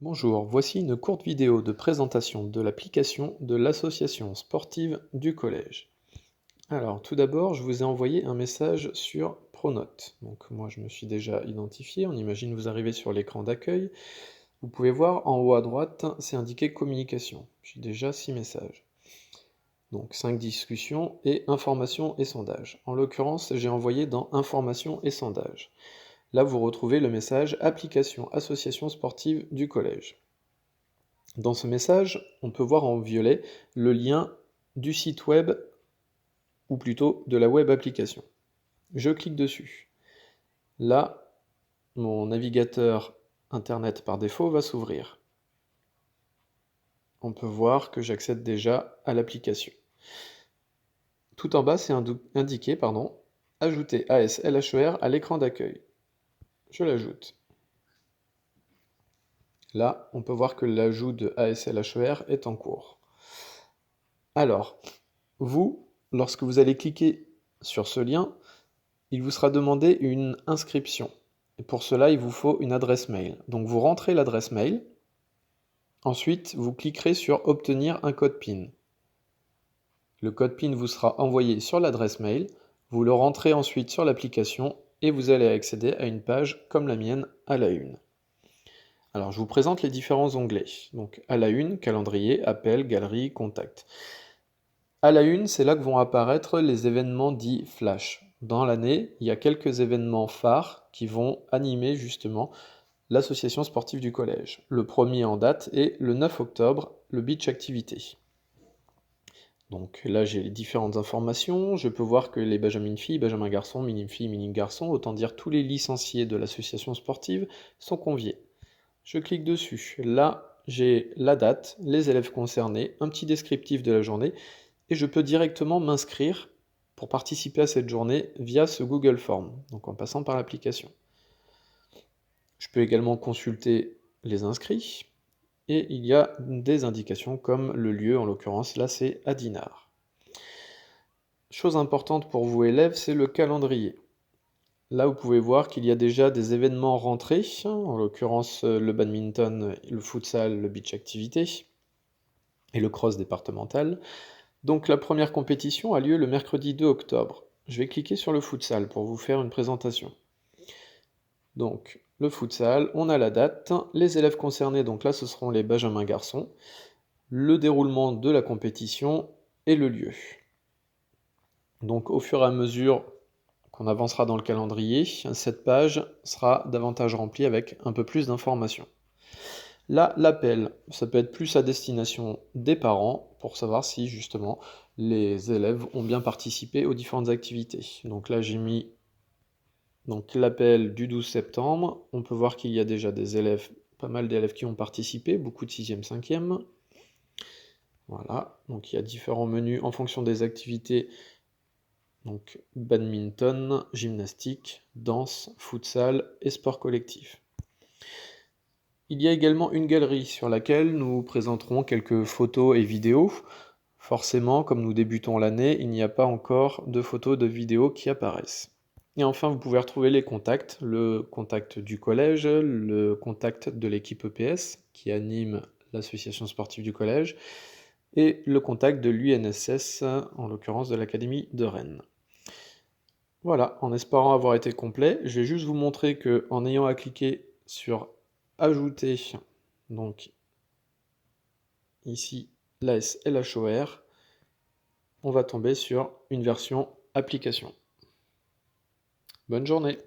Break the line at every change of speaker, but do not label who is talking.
Bonjour, voici une courte vidéo de présentation de l'application de l'association sportive du collège. Alors, tout d'abord, je vous ai envoyé un message sur Pronote. Donc, moi, je me suis déjà identifié. On imagine vous arrivez sur l'écran d'accueil. Vous pouvez voir en haut à droite, c'est indiqué communication. J'ai déjà 6 messages. Donc, 5 discussions et informations et sondages. En l'occurrence, j'ai envoyé dans informations et sondages. Là, vous retrouvez le message application association sportive du collège. Dans ce message, on peut voir en violet le lien du site web, ou plutôt de la web application. Je clique dessus. Là, mon navigateur internet par défaut va s'ouvrir. On peut voir que j'accède déjà à l'application. Tout en bas, c'est indiqué, ajouter ASLHER à l'écran d'accueil. Je l'ajoute. Là, on peut voir que l'ajout de ASLHER est en cours. Alors, vous, lorsque vous allez cliquer sur ce lien, il vous sera demandé une inscription. Et pour cela, il vous faut une adresse mail. Donc vous rentrez l'adresse mail. Ensuite, vous cliquerez sur Obtenir un code PIN. Le code PIN vous sera envoyé sur l'adresse mail. Vous le rentrez ensuite sur l'application et vous allez accéder à une page comme la mienne à la une. Alors, je vous présente les différents onglets. Donc, à la une, calendrier, appel, galerie, contact. À la une, c'est là que vont apparaître les événements dits flash. Dans l'année, il y a quelques événements phares qui vont animer justement l'association sportive du collège. Le premier en date est le 9 octobre, le Beach Activité. Donc là, j'ai les différentes informations. Je peux voir que les Benjamin filles, Benjamin garçons, minime filles, minime garçons, autant dire tous les licenciés de l'association sportive, sont conviés. Je clique dessus. Là, j'ai la date, les élèves concernés, un petit descriptif de la journée, et je peux directement m'inscrire pour participer à cette journée via ce Google Form, donc en passant par l'application. Je peux également consulter les inscrits, et il y a des indications comme le lieu, en l'occurrence là c'est à Dinard. Chose importante pour vous élèves, c'est le calendrier. Là, vous pouvez voir qu'il y a déjà des événements rentrés, en l'occurrence le badminton, le futsal, le beach activity et le cross départemental. Donc la première compétition a lieu le mercredi 2 octobre. Je vais cliquer sur le futsal pour vous faire une présentation. Donc le futsal, on a la date, les élèves concernés, donc là ce seront les Benjamin garçons, le déroulement de la compétition et le lieu. Donc au fur et à mesure qu'on avancera dans le calendrier, cette page sera davantage remplie avec un peu plus d'informations. Là, l'appel, ça peut être plus à destination des parents pour savoir si justement les élèves ont bien participé aux différentes activités. Donc là, j'ai mis l'appel du 12 septembre. On peut voir qu'il y a déjà des élèves, pas mal d'élèves qui ont participé, beaucoup de 6e, 5e. Voilà, donc il y a différents menus en fonction des activités. Donc badminton, gymnastique, danse, futsal et sport collectif. Il y a également une galerie sur laquelle nous présenterons quelques photos et vidéos. Forcément, comme nous débutons l'année, il n'y a pas encore de photos, de vidéos qui apparaissent. Et enfin, vous pouvez retrouver les contacts, le contact du collège, le contact de l'équipe EPS qui anime l'association sportive du collège, et le contact de l'UNSS, en l'occurrence de l'Académie de Rennes. Voilà, en espérant avoir été complet, je vais juste vous montrer que en ayant à cliquer sur ajouter, donc ici l'ASLHOR, on va tomber sur une version application. Bonne journée!